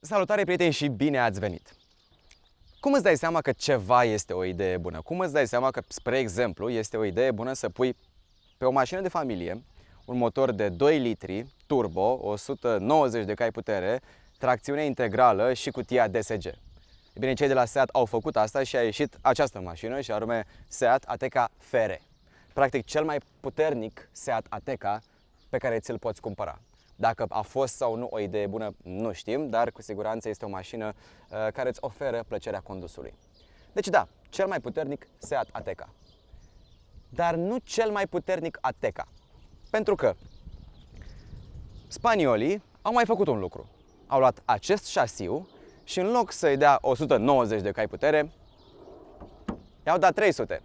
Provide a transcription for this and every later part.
Salutare, prieteni, și bine ați venit! Cum îți dai seama că ceva este o idee bună? Cum îți dai seama că, spre exemplu, este o idee bună să pui pe o mașină de familie un motor de 2 litri, turbo, 190 de cai putere, tracțiune integrală și cutia DSG? E bine, cei de la Seat au făcut asta și a ieșit această mașină, și anume Seat Ateca FR. Practic cel mai puternic Seat Ateca pe care ți-l poți cumpăra. Dacă a fost sau nu o idee bună, nu știm, dar cu siguranță este o mașină care îți oferă plăcerea condusului. Deci da, cel mai puternic Seat Ateca. Dar nu cel mai puternic Ateca. Pentru că spaniolii au mai făcut un lucru. Au luat acest șasiu și în loc să-i dea 190 de cai putere, i-au dat 300.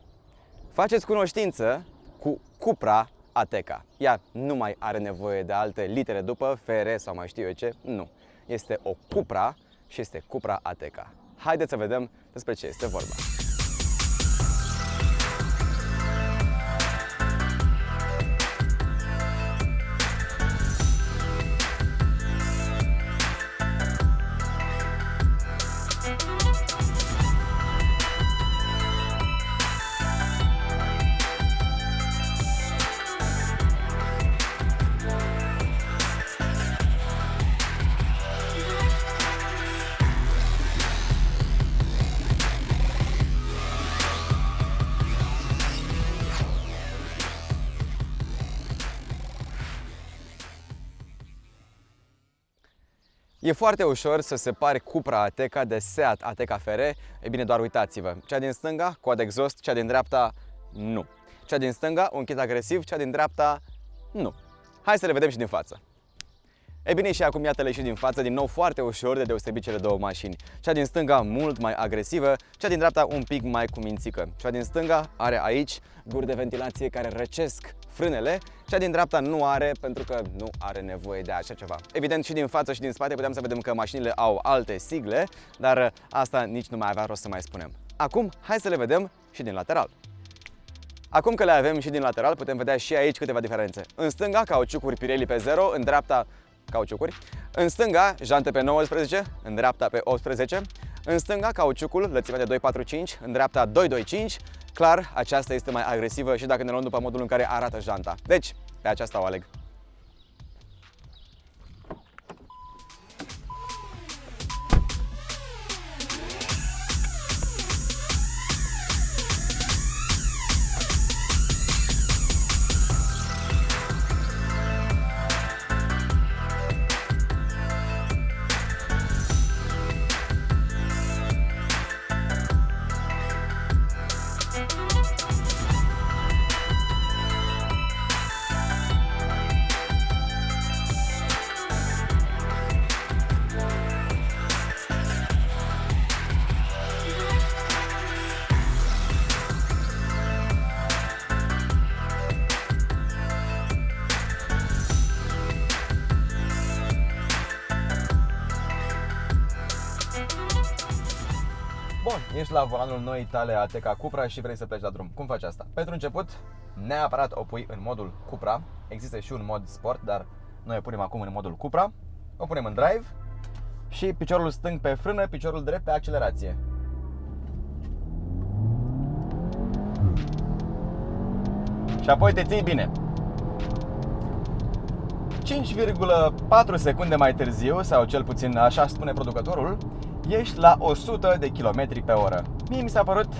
Faceți cunoștință cu Cupra Ateca. Ea nu mai are nevoie de alte litere după, FR sau mai știu eu ce, nu. Este o Cupra și este Cupra Ateca. Haideți să vedem despre ce este vorba. E foarte ușor să separi Cupra Ateca de Seat Ateca FR. E bine, doar uitați-vă. Cea din stânga, coadă exhaust, cea din dreapta, nu. Cea din stânga, un kit agresiv, cea din dreapta, nu. Hai să le vedem și din față. E bine, și acum iată-le și din față, din nou foarte ușor de deosebit cele două mașini. Cea din stânga mult mai agresivă, cea din dreapta un pic mai cu mințică. Cea din stânga are aici guri de ventilație care răcesc frânele, cea din dreapta nu are, pentru că nu are nevoie de așa ceva. Evident, și din față și din spate putem să vedem că mașinile au alte sigle, dar asta nici nu mai avea rost să mai spunem. Acum, hai să le vedem și din lateral. Acum că le avem și din lateral, putem vedea și aici câteva diferențe. În stânga, cauciucuri Pirelli pe 0, în dreapta cauciucuri. În stânga, jante pe 19, în dreapta pe 18. În stânga, cauciucul, lățimea de 245, în dreapta 225. Clar, aceasta este mai agresivă și dacă ne luăm după modul în care arată janta. Deci, pe aceasta o aleg. Bun, ești la volanul noii tale Ateca Cupra și vrei să pleci la drum. Cum faci asta? Pentru început, neapărat o pui în modul Cupra. Există și un mod sport, dar noi o punem acum în modul Cupra. O punem în drive și piciorul stâng pe frână, piciorul drept pe accelerație. Și apoi te ții bine. 5,4 secunde mai târziu, sau cel puțin așa spune producătorul, ești la 100 de km pe oră. Mie mi s-a părut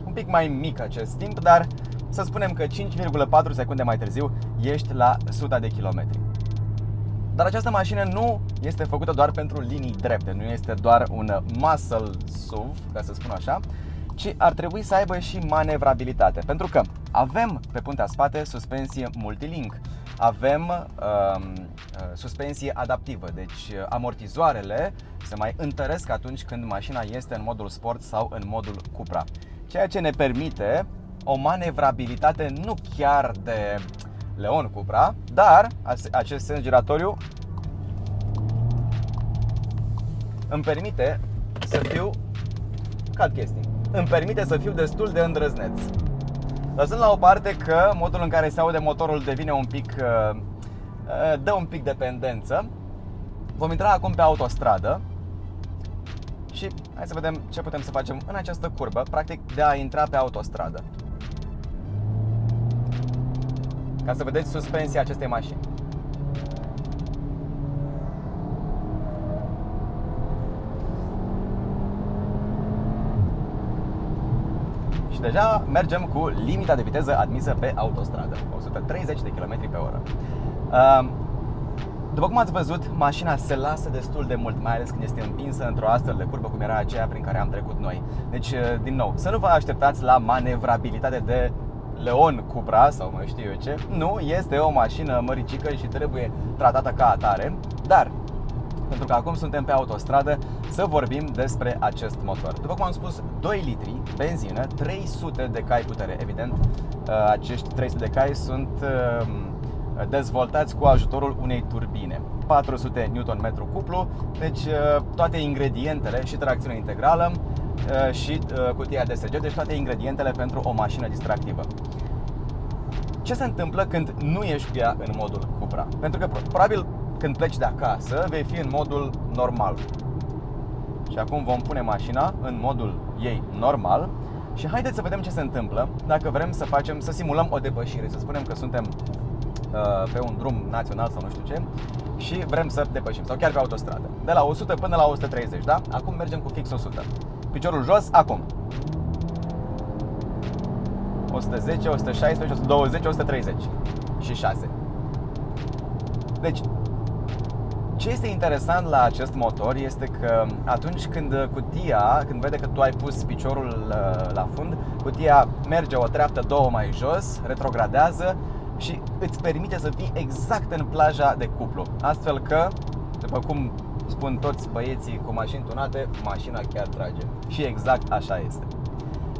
un pic mai mic acest timp, dar să spunem că 5,4 secunde mai târziu ești la 100 de km. Dar această mașină nu este făcută doar pentru linii drepte, nu este doar un muscle SUV, ca să spun așa, ci ar trebui să aibă și manevrabilitate. Pentru că avem pe puntea spate suspensie multilink, avem suspensie adaptivă, deci amortizoarele se mai întăresc atunci când mașina este în modul sport sau în modul Cupra, ceea ce ne permite o manevrabilitate nu chiar de Leon Cupra, dar acest sens giratoriu îmi permite să fiu îmi permite să fiu destul de îndrăzneț. Lăsând la o parte că modul în care se aude motorul devine un pic, dă un pic dependență, Vom intra acum pe autostradă și hai să vedem ce putem să facem în această curbă, practic de a intra pe autostradă. Ca să vedeți suspensia acestei mașini. Și deja mergem cu limita de viteză admisă pe autostradă, 130 de km pe oră. După cum ați văzut, mașina se lasă destul de mult, mai ales când este împinsă într-o astfel de curbă cum era aceea prin care am trecut noi. Deci, din nou, să nu vă așteptați la manevrabilitate de Leon Cupra sau mai știu eu ce. Nu, este o mașină măricică și trebuie tratată ca atare. Dar, pentru că acum suntem pe autostradă, să vorbim despre acest motor. După cum am spus, 2 litri, benzină, 300 de cai putere. Evident, acești 300 de cai sunt dezvoltați cu ajutorul unei turbine, 400 Nm cuplu, deci toate ingredientele și tracțiune integrală și cutia DSG, deci toate ingredientele pentru o mașină distractivă. Ce se întâmplă când nu ești cu ea în modul Cupra? Pentru că probabil când pleci de acasă vei fi în modul normal. Și acum vom pune mașina în modul ei normal și haideți să vedem ce se întâmplă dacă vrem să simulăm o depășire, să spunem că suntem pe un drum național sau nu știu ce și vrem să depășim, sau chiar pe autostradă, de la 100 până la 130, da? Acum mergem cu fix 100. Piciorul jos, acum 110, 116, 120, 130 și 6. Deci, ce este interesant la acest motor este că atunci când când vede că tu ai pus piciorul la fund, cutia merge o treaptă, două mai jos, retrogradează și îți permite să fii exact în plaja de cuplu. Astfel că, după cum spun toți băieții cu mașini tunate, mașina chiar trage. Și exact așa este.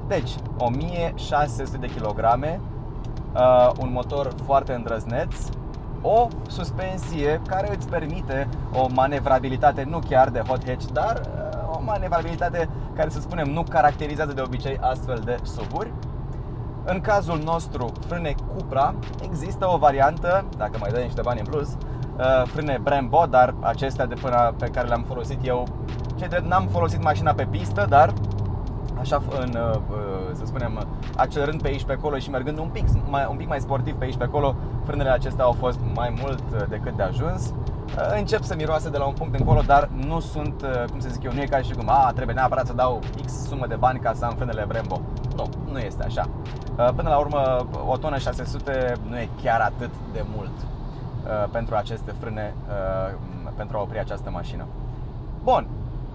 Deci, 1600 de kilograme, un motor foarte îndrăzneț, o suspensie care îți permite o manevrabilitate nu chiar de hot hatch, dar o manevrabilitate care, să spunem, nu caracterizează de obicei astfel de SUV-uri. În cazul nostru, frâne Cupra, există o variantă, dacă mai dai niște bani în plus, frâne Brembo, dar acestea de până pe care le-am folosit eu, n-am folosit mașina pe pistă, dar așa, să spunem, accelerând pe aici pe acolo și mergând un pic mai sportiv pe aici pe acolo, frânele acestea au fost mai mult decât de ajuns. Încep să miroase de la un punct încolo, dar nu sunt, cum să zic eu, nu e ca și cum trebuie neapărat să dau X sumă de bani ca să am frânele Brembo. Nu este așa. Până la urmă, o tonă 600 nu e chiar atât de mult pentru aceste frâne, pentru a opri această mașină. Bun.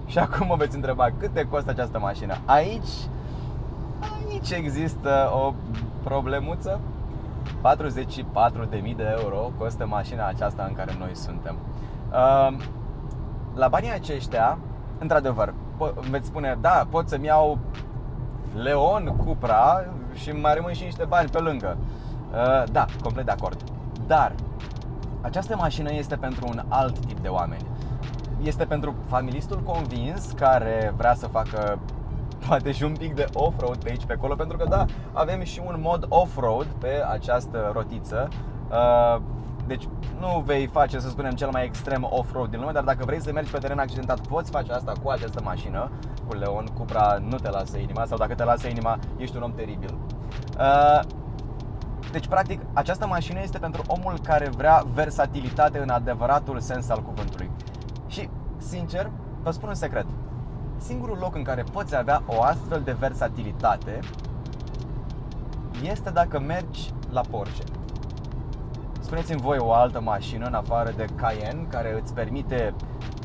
Și acum mă veți întreba cât te costă această mașină. Aici există o problemuță. 44.000 de euro costă mașina aceasta în care noi suntem. La banii aceștia, într-adevăr, veți spune, da, pot să-mi iau Leon Cupra și mai rămân și niște bani pe lângă. Da, complet de acord. Dar această mașină este pentru un alt tip de oameni. Este pentru familistul convins care vrea să facă poate și un pic de off-road pe aici pe acolo, pentru că da, avem și un mod off-road pe această rotiță. Deci nu vei face, să spunem, cel mai extrem off-road din lume, dar dacă vrei să mergi pe teren accidentat, poți face asta cu această mașină. Cu Leon Cupra nu te lasă inima, sau dacă te lasă inima, ești un om teribil. Deci, practic, această mașină este pentru omul care vrea versatilitate în adevăratul sens al cuvântului. Și, sincer, vă spun un secret. Singurul loc în care poți avea o astfel de versatilitate este dacă mergi la Porsche. Spuneți-mi voi o altă mașină în afară de Cayenne care îți permite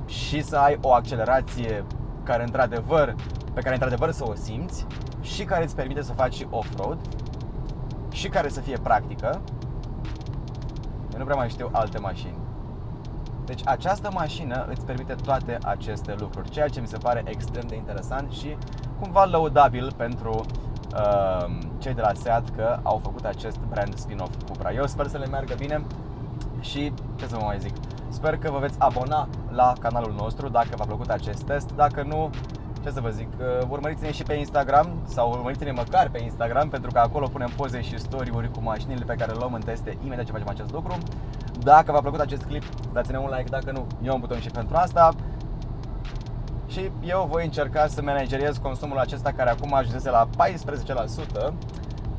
și să ai o accelerație pe care într-adevăr să o simți și care îți permite să faci și off-road și care să fie practică. Eu nu prea mai știu alte mașini. Deci această mașină îți permite toate aceste lucruri, ceea ce mi se pare extrem de interesant și cumva lăudabil pentru cei de la Seat că au făcut acest brand spin-off Cupra. Eu sper să le meargă bine și ce să vă mai zic, sper că vă veți abona la canalul nostru dacă v-a plăcut acest test. Dacă nu, ce să vă zic, urmăriți-ne și pe Instagram sau urmăriți-ne măcar pe Instagram, pentru că acolo punem poze și story-uri cu mașinile pe care le luăm în teste imediat ce facem acest lucru. Dacă v-a plăcut acest clip, dați-ne un like, dacă nu, eu un buton și pentru asta. Și eu voi încerca să manageriez consumul acesta care acum ajunsese la 14%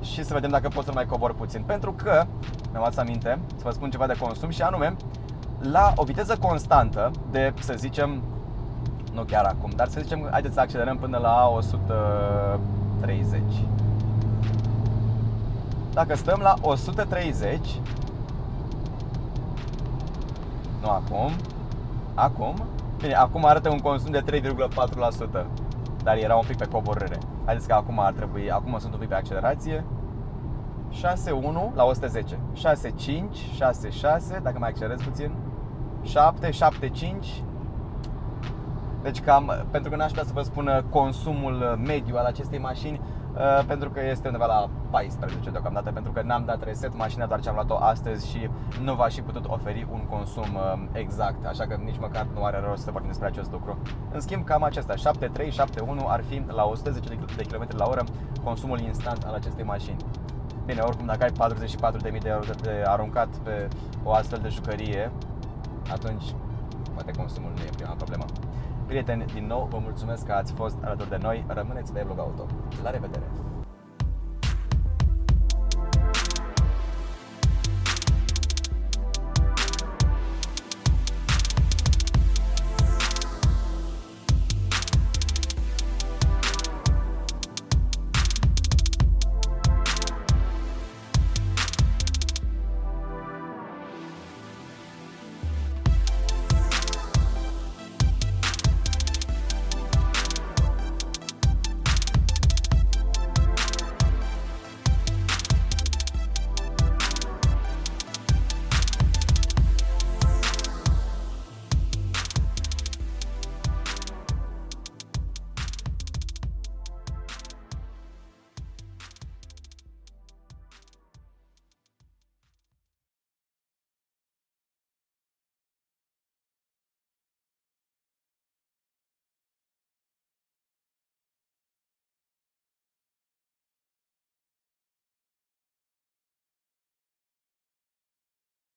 și să vedem dacă pot să mai cobor puțin. Pentru că, mi-am adus aminte, să vă spun ceva de consum și anume, la o viteză constantă de, să zicem, nu chiar acum, dar să zicem, haideți să accelerăm până la 130. Dacă stăm la 130, nu acum, bine, acum arată un consum de 3,4%, dar era un pic pe coborâre. Haideți că acum sunt un pic pe accelerație. 6,1 la 110, 6,5, 6,6, dacă mai accelerez puțin, 7, 7,5. Deci cam, pentru că n-aș putea să vă spun consumul mediu al acestei mașini, pentru că este undeva la 14 deocamdată, pentru că n-am dat reset mașina, doar ce am luat-o astăzi și nu v-aș fi putut oferi un consum exact, așa că nici măcar nu are rost să vorbim despre acest lucru. În schimb, cam acesta, 7,3, 7,1 ar fi la 110 de km la oră consumul instant al acestei mașini. Bine, oricum dacă ai 44.000 de euro de aruncat pe o astfel de jucărie, atunci poate consumul nu e prima problemă. Prieteni, din nou vă mulțumesc că ați fost alături de noi. Rămâneți pe Vlog Auto. La revedere!